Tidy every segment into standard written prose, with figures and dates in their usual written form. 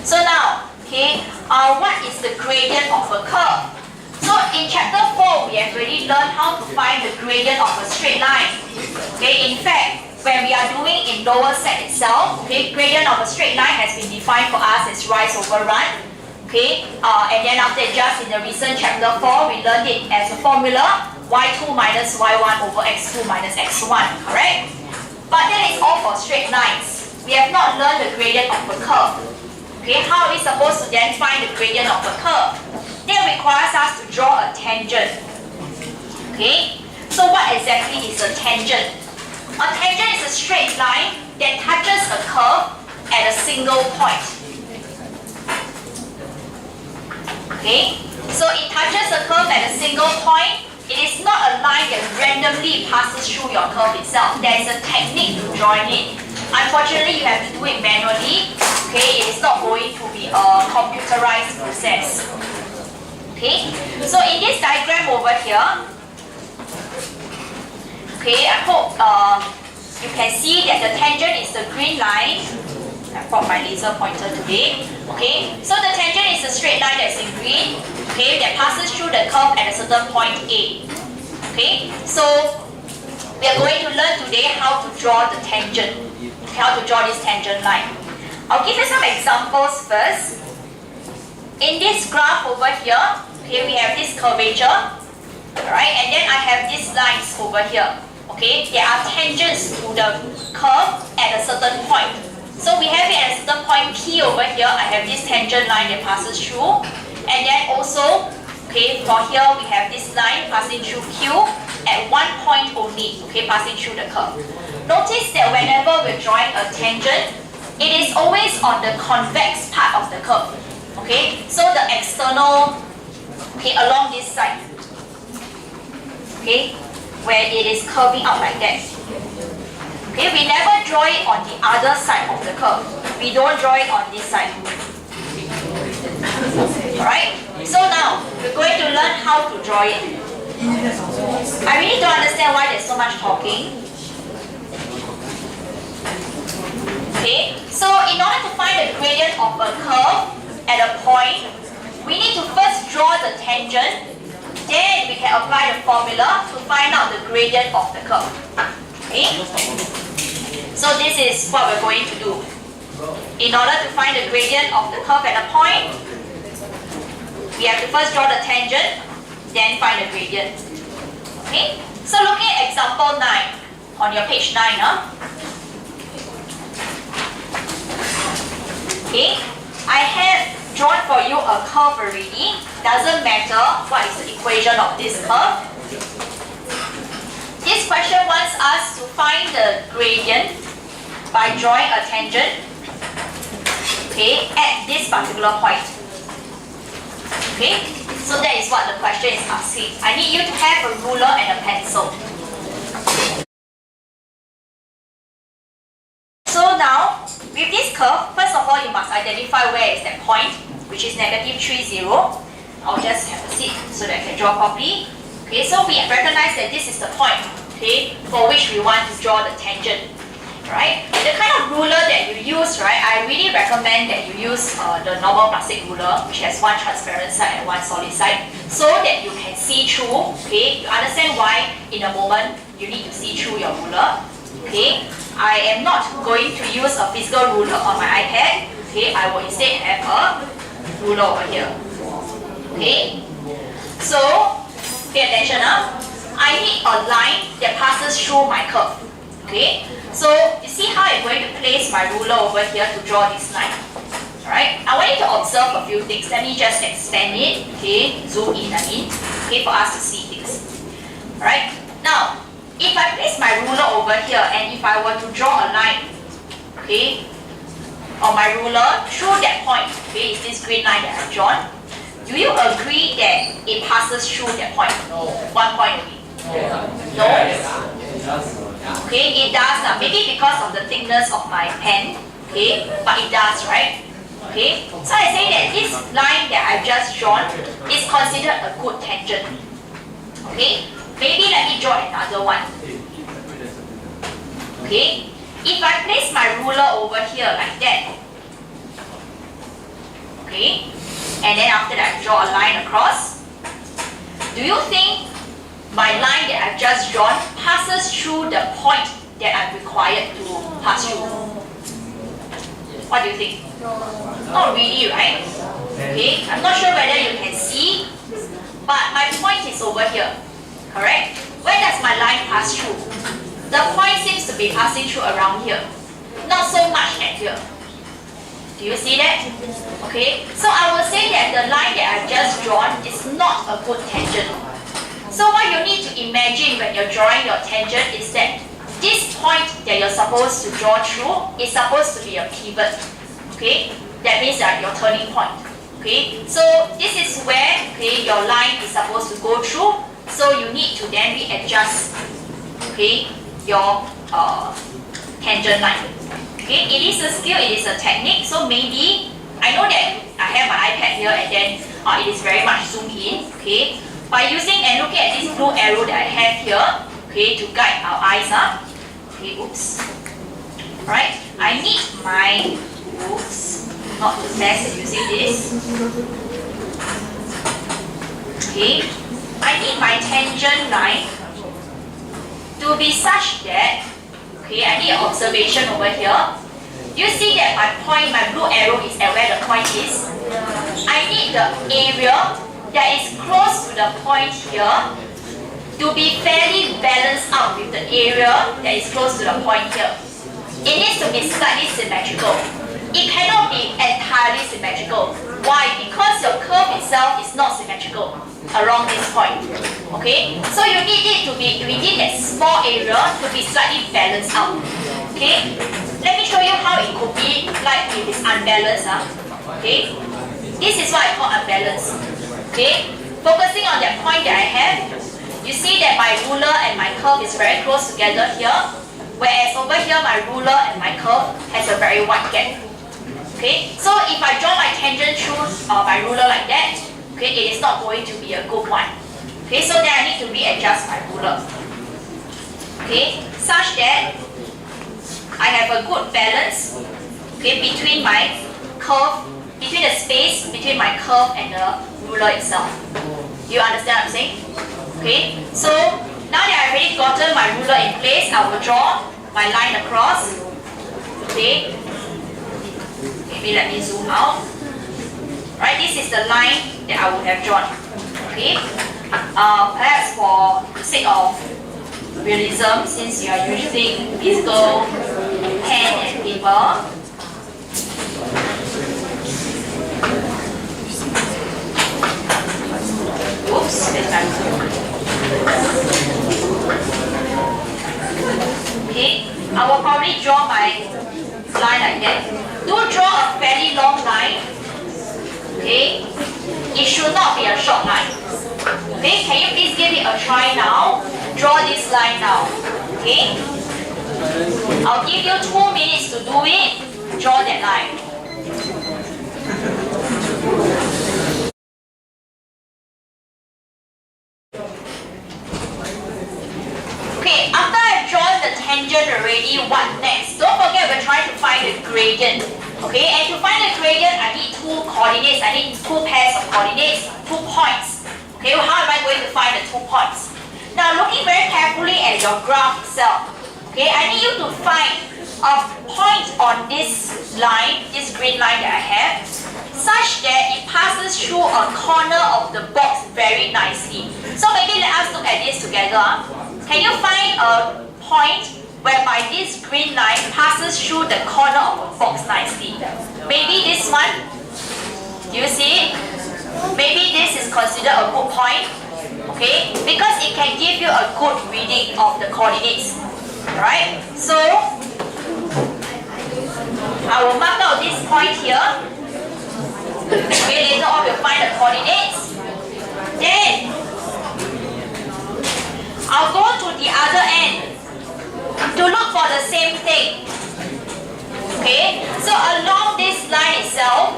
So now, what is the gradient of a curve? So in chapter 4, we have already learned how to find the gradient of a straight line. In fact, when we are doing in lower set itself, gradient of a straight line has been defined for us as rise over run. And then after just in the recent chapter 4, we learned it as a formula y2 minus y1 over x2 minus x1, correct? But that is all for straight lines. We have not learned the gradient of a curve. How are we supposed to then find the gradient of a curve? That requires us to draw a tangent. So what exactly is a tangent? A tangent is a straight line that touches a curve at a single point. So it touches a curve at a single point. It is not a line that randomly passes through your curve itself. There is a technique to drawing it. Unfortunately, you have to do it manually. It is not going to be a computerized process. So in this diagram over here, I hope you can see that the tangent is the green line. I brought my laser pointer today. So the tangent is a straight line that's in green, that passes through the curve at a certain point A. So we are going to learn today how to draw the tangent, how to draw this tangent line. I'll give you some examples first. In this graph over here, we have this curvature, right? And then I have these lines over here. There are tangents to the curve at a certain point. So we have it at a certain point P over here. I have this tangent line that passes through. And then also, for here we have this line passing through Q at one point only, passing through the curve. Notice that whenever we're drawing a tangent, it is always on the convex part of the curve. So the external, along this side, where it is curving out like that. We never draw it on the other side of the curve. We don't draw it on this side. Alright? So now, we're going to learn how to draw it. I really don't understand why there's so much talking. So in order to find the gradient of a curve at a point, we need to first draw the tangent. Then we can apply the formula to find out the gradient of the curve. So this is what we're going to do. In order to find the gradient of the curve at a point, we have to first draw the tangent, then find the gradient. So looking at example 9 on your page 9. I have drawn for you a curve already. Doesn't matter what is the equation of this curve. This question wants us to find the gradient by drawing a tangent at this particular point. So that is what the question is asking. I need you to have a ruler and a pencil. So now, with this curve, first of all, you must identify where is that point, which is negative 3, 0. I'll just have a seat so that I can draw properly. So we recognize that this is the point, for which we want to draw the tangent. Right? The kind of ruler that you use, right, I really recommend that you use the normal plastic ruler, which has one transparent side and one solid side, so that you can see through. You understand why in a moment you need to see through your ruler. I am not going to use a physical ruler on my iPad. I will instead have a ruler over here. So pay attention. I need a line that passes through my curve. So you see how I'm going to place my ruler over here to draw this line. Alright, I want you to observe a few things. Let me just expand it, zoom in, for us to see things. Alright, now, if I place my ruler over here and if I were to draw a line, on my ruler through that point, is this green line that I've drawn, do you agree that it passes through that point? No. One point only? No? It does. Maybe because of the thickness of my pen, but it does, right? So I say that this line that I've just drawn is considered a good tangent. Maybe let me draw another one. If I place my ruler over here like that, and then after that I draw a line across. Do you think my line that I've just drawn passes through the point that I'm required to pass through? What do you think? Not really, right? Okay, I'm not sure whether you can see, but my point is over here, correct? Where does my line pass through? The point seems to be passing through around here, not so much at here. Do you see that? Okay, so I will say that the line that I've just drawn is not a good tangent. So what you need to imagine when you're drawing your tangent is that this point that you're supposed to draw through is supposed to be a pivot. Okay, that means that your turning point. Okay, so this is where your line is supposed to go through. So you need to then readjust your tangent line. Okay, it is a skill, it is a technique. So maybe I know that I have my iPad here and then it is very much zoomed in. Okay, by using and looking at this blue arrow that I have here, to guide our eyes up. Okay, oops. Alright, I need my not the best at using this. Okay, I need my tangent line to be such that, I need an observation over here. You see that my point, my blue arrow is at where the point is. I need the area that is close to the point here to be fairly balanced out with the area that is close to the point here. It needs to be slightly symmetrical. It cannot be entirely symmetrical. Why? Because your curve itself is not symmetrical around this point. Okay? So you need it to be within that small area to be slightly balanced out. Okay? Let me show you how it could be like if it's unbalanced. Okay? This is what I call unbalanced. Okay? Focusing on that point that I have, you see that my ruler and my curve is very close together here, whereas over here my ruler and my curve has a very wide gap. Okay, so if I draw my tangent through my ruler like that, it is not going to be a good one. Okay, so then I need to readjust my ruler. Okay, such that I have a good balance between my curve, between the space between my curve and the ruler itself. Do you understand what I'm saying? Okay, so now that I've already gotten my ruler in place, I will draw my line across. Okay, maybe let me zoom out. Right, this is the line that I would have drawn. Okay, perhaps for the sake of realism, since you are using physical pen and paper, oops, okay, I will probably draw my line like that. Do draw a fairly long line. Okay, it should not be a short line. Okay, can you please give it a try now? Draw this line now. Okay, I'll give you 2 minutes to do it. Draw that line. Okay, after I've drawn the tangent already, what next? Don't forget we're trying to find the gradient. Okay, and to find the gradient, I need 2 coordinates. I need 2 pairs of coordinates, 2 points. Okay, well, how am I going to find the 2 points? Now, looking very carefully at your graph itself, okay, I need you to find a point on this line, this green line that I have, such that it passes through a corner of the box very nicely. So maybe let us look at this together. Can you find a point whereby this green line passes through the corner of a box nicely? Maybe this one. Do you see it? Maybe this is considered a good point. Okay? Because it can give you a good reading of the coordinates. Alright? So, I will mark out this point here. Okay, later on we'll find the coordinates. Then, I'll go to the other end to look for the same thing. Okay, so along this line itself,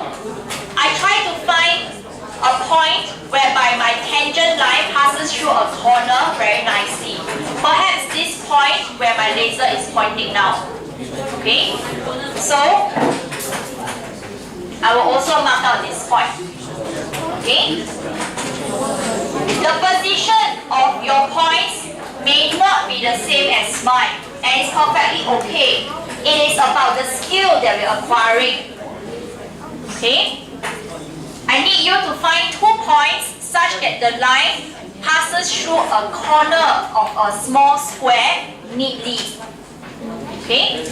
I try to find a point whereby my tangent line passes through a corner very nicely. Perhaps this point where my laser is pointing now. Okay, so I will also mark out this point. Okay? The position of your points may not be the same as mine, and it's perfectly okay. It is about the skill that we're acquiring. Okay? I need you to find 2 points such that the line passes through a corner of a small square neatly. Okay?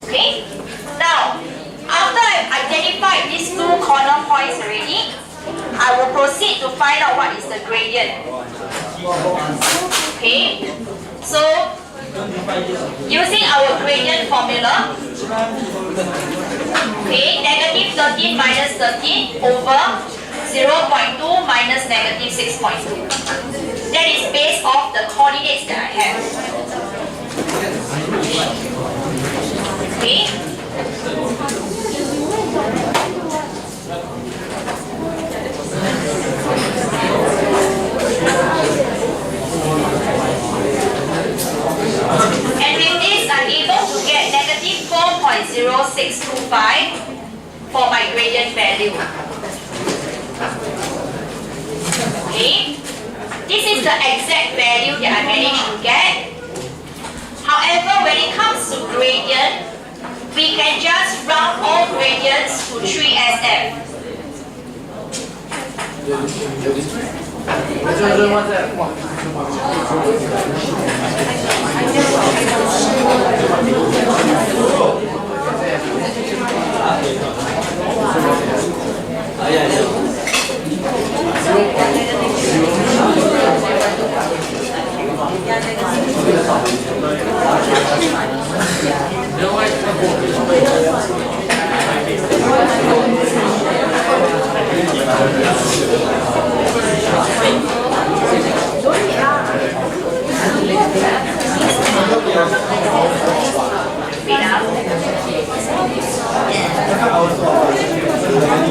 Okay? Now, after I've identified these 2 corner points already, I will proceed to find out what is the gradient. Okay? So, using our gradient formula, okay, negative 13 minus 13 over 0.2 minus negative 6.2. That is based off the coordinates that I have. Okay? And with this, I'm able to get negative 4.0625 for my gradient value. Okay? This is the exact value that I managed to get. However, when it comes to gradient, we can just round all gradients to 3SF.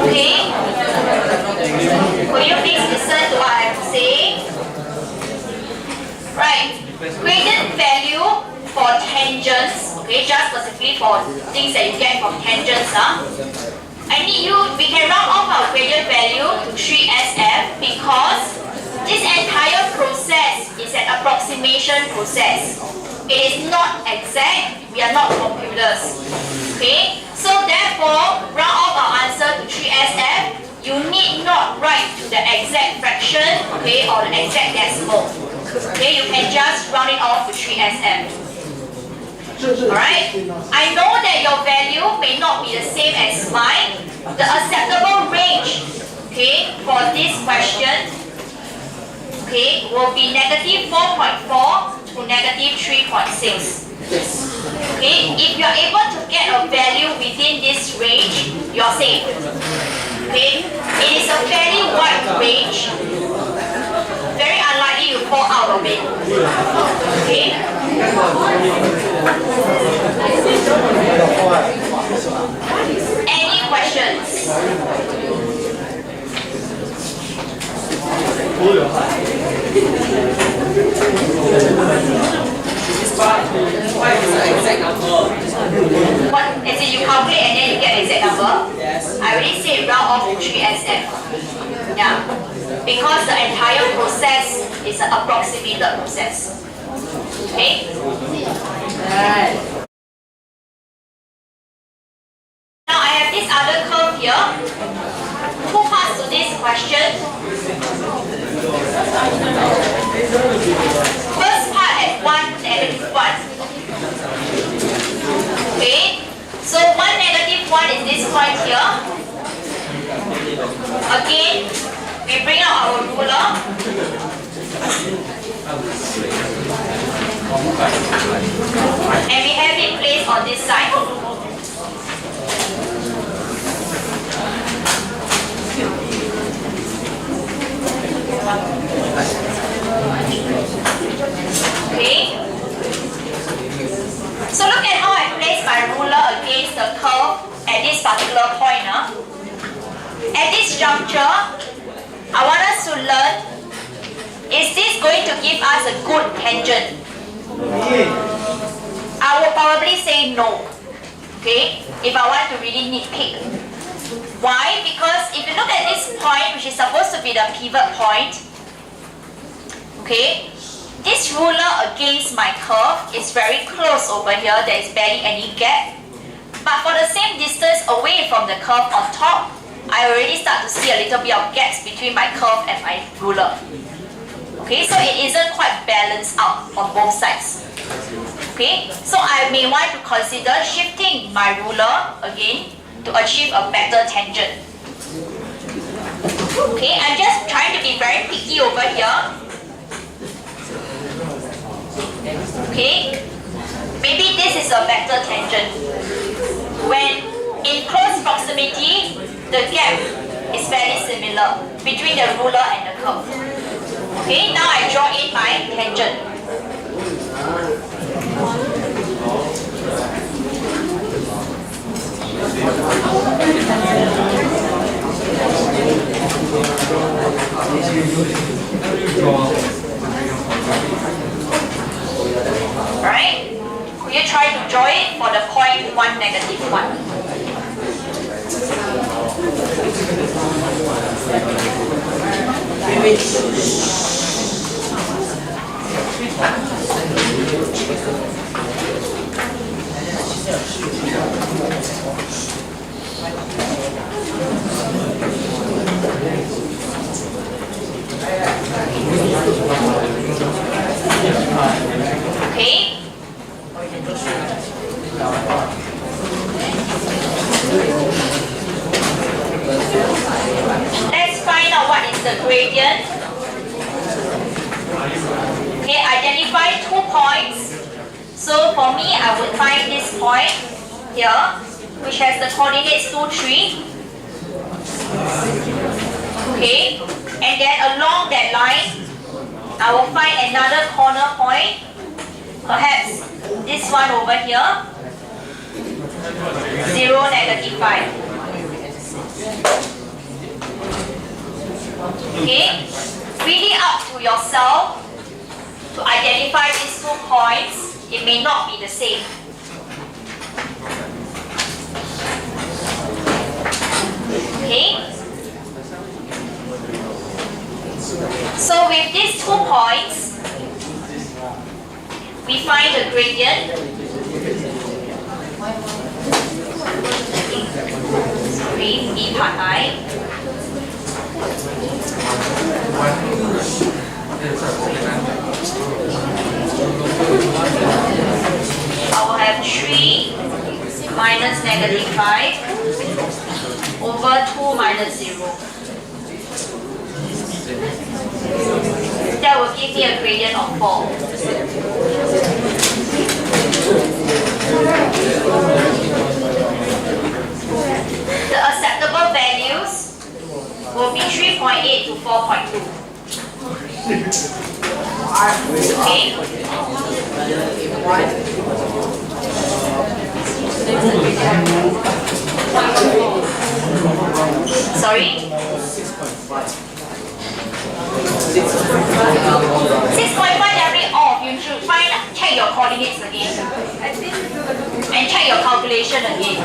Okay? Will you please listen to what I'm saying? Right. Gradient value for tangents, okay, just specifically for things that you get from tangents, we can round off our gradient value to 3SF because this entire process is an approximation process. It is not exact. We are not computers. Okay? So therefore, round off our answer to 3SF. You need not write to the exact fraction, okay, or the exact decimal. Okay, you can just round it off to 3SF. Alright? I know that your value may not be the same as mine. The acceptable range, okay, for this question, okay, will be negative 4.4 to negative 3.6. Okay, if you are able to get a value within this range, you are safe. Okay, it is a fairly wide range. Very unlikely you fall out of it. Okay. Any questions? What is the exact number? What? As in you calculate and then you get exact number? Yes. I already said round off to 3SF. Yeah. Because the entire process is an approximated process. Okay? Right. Now I have this other curve here. 2 parts to this question. First part at 1, negative 1. Okay? So 1, negative 1 is this point here. Again, we bring out our ruler. And we have it placed on this side. Okay. So look at how I place my ruler against the curve at this particular point. At this juncture, I want us to learn, is this going to give us a good tangent? I will probably say no. Okay? If I want to really nitpick. Why? Because if you look at this point, which is supposed to be the pivot point, okay, this ruler against my curve is very close over here. There is barely any gap. But for the same distance away from the curve on top, I already start to see a little bit of gaps between my curve and my ruler. Okay, so it isn't quite balanced out on both sides. Okay, so I may want to consider shifting my ruler again to achieve a better tangent. Okay, I'm just trying to be very picky over here. Okay, maybe this is a better tangent. When in close proximity, the gap is very similar between the ruler and the curve. Okay, now I draw in my tangent. Alright? Will you try to draw it for the point 1, negative 1? Okay. Let's find out what is the gradient. Okay, identify 2 points. So for me, I would find this point here, which has the coordinates 2, 3. Okay, and then along that line, I will find another corner point. Perhaps this one over here. 0, negative 5. Okay, really up to yourself to identify these 2 points. It may not be the same. Okay. So with these 2 points, we find the gradient. Sorry, B part I. I will have 3 minus negative 5 over 2 minus 0. That will give me a gradient of 4. The acceptable values will be 3.8 to 4.2. Okay? Sorry? 6.5 every off. You should check your coordinates again. And check your calculation again.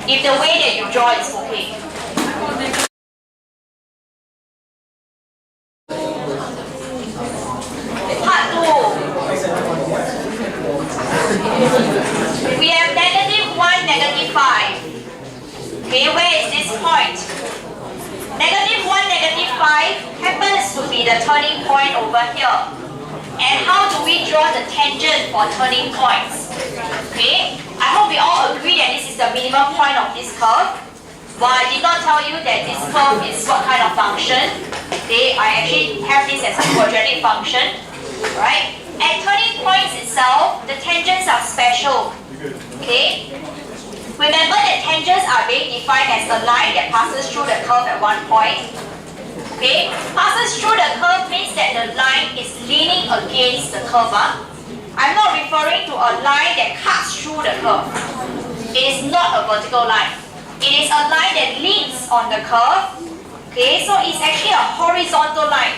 If the way that you draw is okay. Part 2. We have negative 1, negative 5. Okay, where is this point? Negative 1, negative 5 happens to be the turning point over here. And how do we draw the tangent for turning points? Okay, I hope we all agree that this is the minimum point of this curve. Well, I did not tell you that this curve is what kind of function. Okay, I actually have this as a quadratic function. Right? At turning points itself, the tangents are special. Okay? Remember that tangents are being defined as the line that passes through the curve at one point. Okay? Passes through the curve means that the line is leaning against the curve. I'm not referring to a line that cuts through the curve. It is not a vertical line. It is a line that leans on the curve Okay, so it's actually a horizontal line.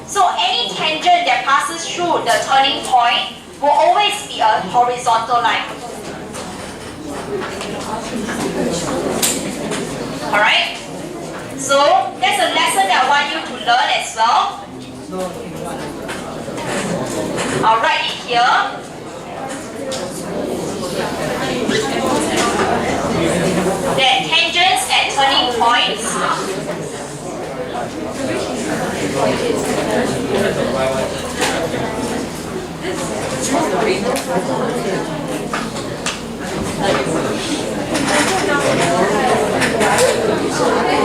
So any tangent that passes through the turning point will always be a horizontal line. Alright? So that's a lesson that I want you to learn as well. I'll write it here. That tangents at turning points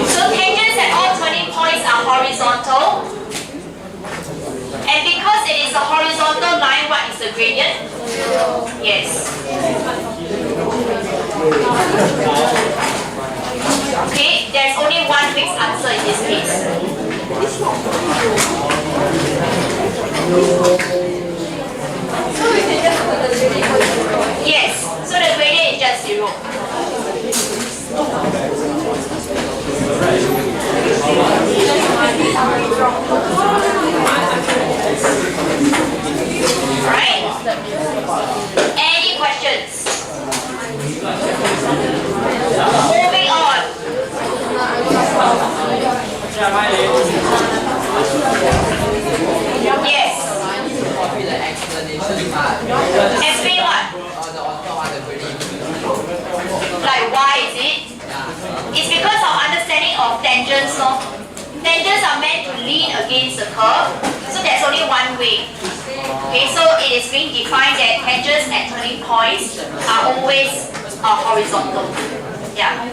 so tangents at all turning points are horizontal. And because it is a horizontal line, what is the gradient? Yes. Okay, there's only one fixed answer in this case. Yes, so the gradient is just 0. Alright? Any questions? Moving on. Yes. The explanation part. Explain what? The author want the gradient. Like why is it? It's because of understanding of tangents. No? Tangents are meant to lean against the curve. So there's only one way. Okay, so it is being defined that tangents at turning points are always horizontal. Yeah.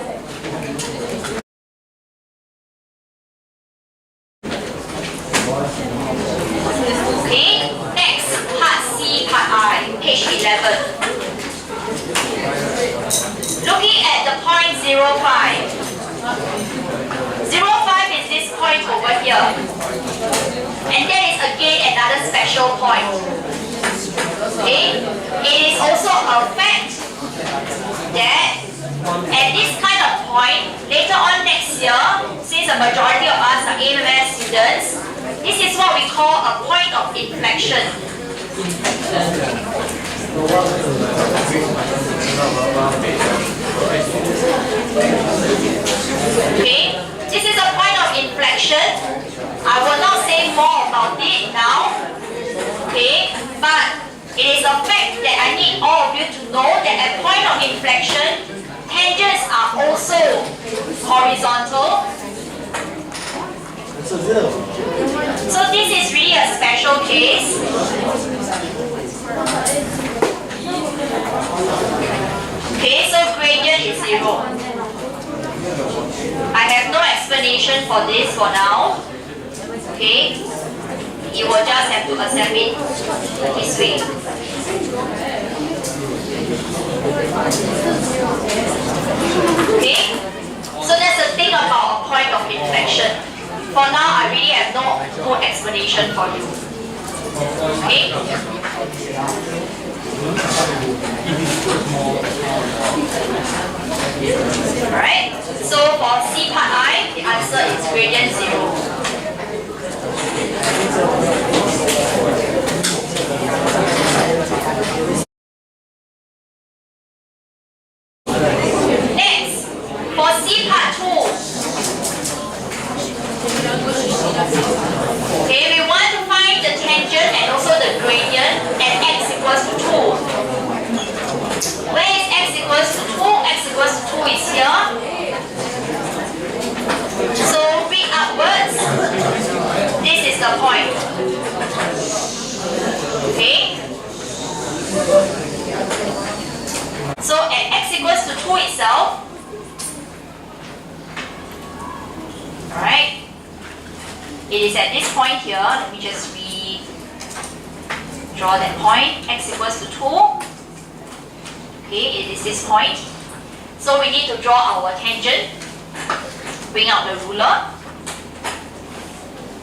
Okay, next, part C, part I, page 11. Looking at the point 0,5. 0,5 is this point over here. And that is again another special point. Okay? It is also a fact that at this kind of point, later on next year, since the majority of us are AMS students, this is what we call a point of inflection. Okay, this is a point of inflection. I will not say more about it now. Okay, but it is a fact that I need all of you to know that at point of inflection, tangents are also horizontal. So this is really a special case. Okay, so gradient is 0. I have no explanation for this for now. Okay, you will just have to accept it this way. Okay, so that's the thing about a point of inflection. For now, I really have no explanation for you. Okay? Alright, so for C part I, the answer is gradient 0. Next, for C part 2, okay, we want to find the tangent and also the gradient at x equals to 2. Where is x equals to 2? X equals to 2 is here. So read upwards. This is the point. Okay? So at x equals to 2 itself, alright, it is at this point here. Let me just draw that point. X equals to 2. Okay, it is this point. So we need to draw our tangent. Bring out the ruler.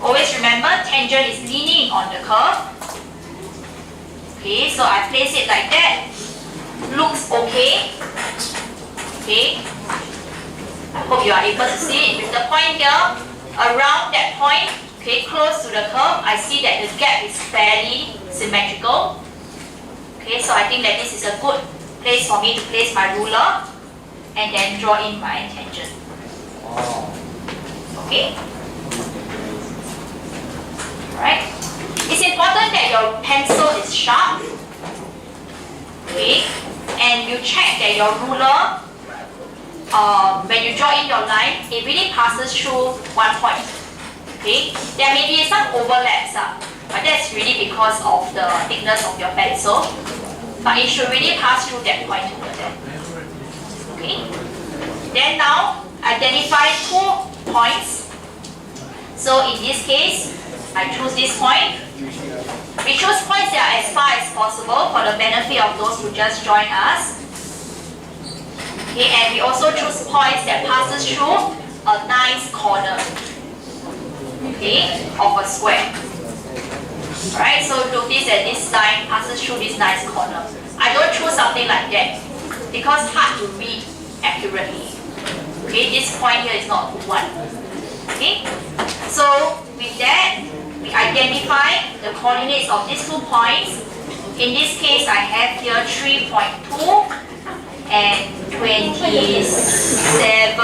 Always remember, tangent is leaning on the curve. Okay, so I place it like that. Looks okay. Okay. I hope you are able to see it with the point here. around that point, okay, close to the curve, I see that the gap is fairly symmetrical. Okay, so I think that this is a good place for me to place my ruler and then draw in my tangent. Okay? Right? It's important that your pencil is sharp. Okay? And you check that your ruler, when you draw in your line, it really passes through one point. Okay? There may be some overlaps, but that's really because of the thickness of your pencil. But it should really pass through that point over there. Okay? Then now, identify 2 points. So in this case, I choose this point. We choose points that are as far as possible for the benefit of those who just joined us. Okay, and we also choose points that passes through a nice corner, okay, of a square. Alright, so notice that this line passes through this nice corner. I don't choose something like that because it's hard to read accurately. Okay, this point here is not a good one. Okay, so with that, we identify the coordinates of these 2 points. In this case, I have here 3.2 and 27.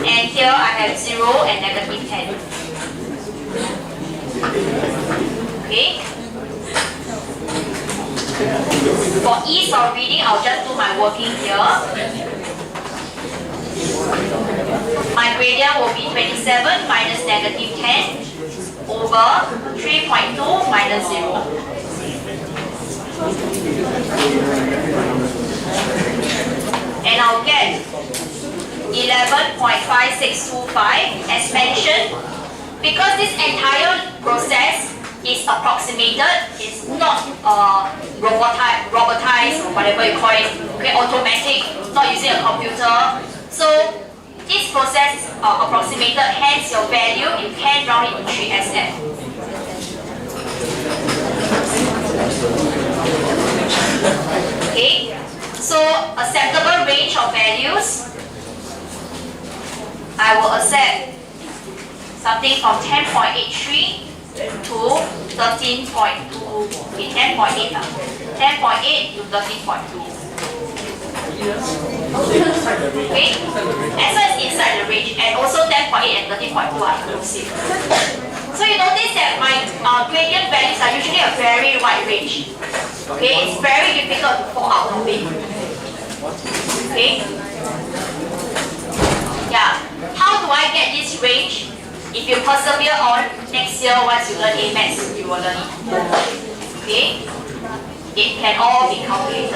And here I have 0 and -10. Okay. For ease of reading, I'll just do my working here. My gradient will be 27 minus -10 over 3.2 minus 0. And I'll get 11.5625 as mentioned. Because this entire process is approximated, it's not robotized or whatever you call it, okay, automatic, not using a computer. So this process is approximated, hence your value, you can round it to 3SF. Okay, so acceptable range of values, I will accept something from 10.83 to 13.2, okay, 10.8 10.8 to 13.2. Okay, and so it's inside the range, and also 10.8 and 13.2 are inclusive. So you notice that my gradient values are usually a very wide range. Okay, it's very difficult to fall out of it. Okay, yeah. How do I get this range? If you persevere on, next year once you learn A maths, you will learn it. Okay, it can all be calculated.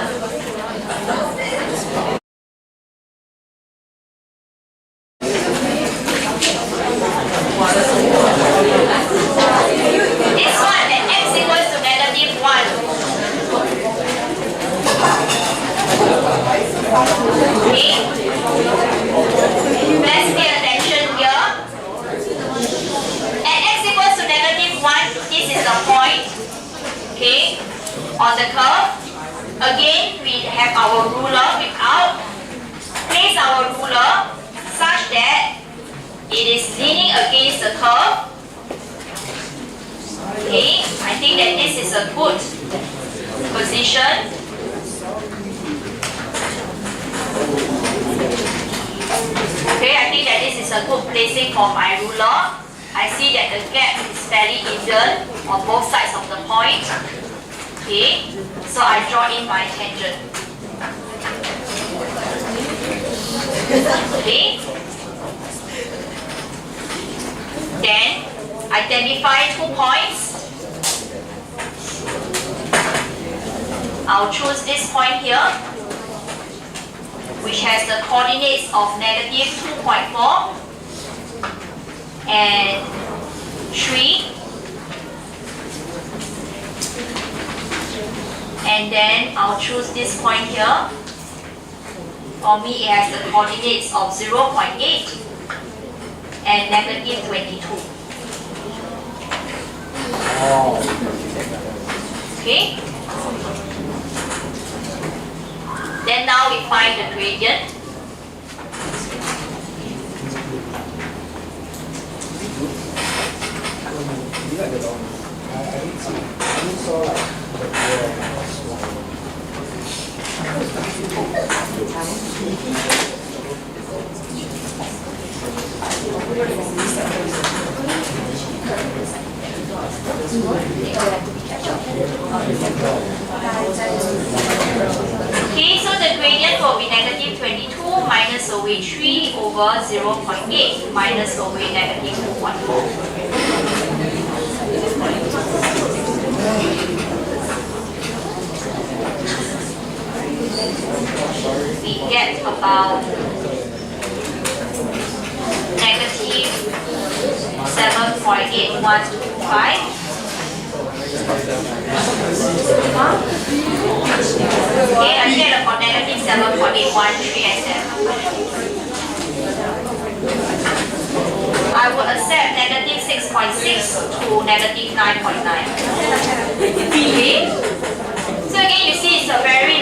This one, that x equals to -1. Okay, let's pay attention here. At x equals to -1, this is the point, okay, on the curve. Again, we have our ruler without. Place our ruler such that it is leaning against the curve. Okay, I think that this is a good position. Okay, I think that this is a good placing for my ruler. I see that the gap is fairly even on both sides of the point. Okay, so I draw in my tangent. Okay, then identify 2 points. I'll choose this point here, which has the coordinates of -2.4 and 3. And then I'll choose this point here. For me, it has the coordinates of 0.8 and -22. Okay? Then now we find the gradient. Okay, so the gradient will be negative 22 minus away 3 over 0.8 minus away negative 2.4. We get about negative 7.8125. Okay, I get about negative 7.813 SM. I would accept negative 6.6 to negative 9.9. Okay? So again, you see it's a very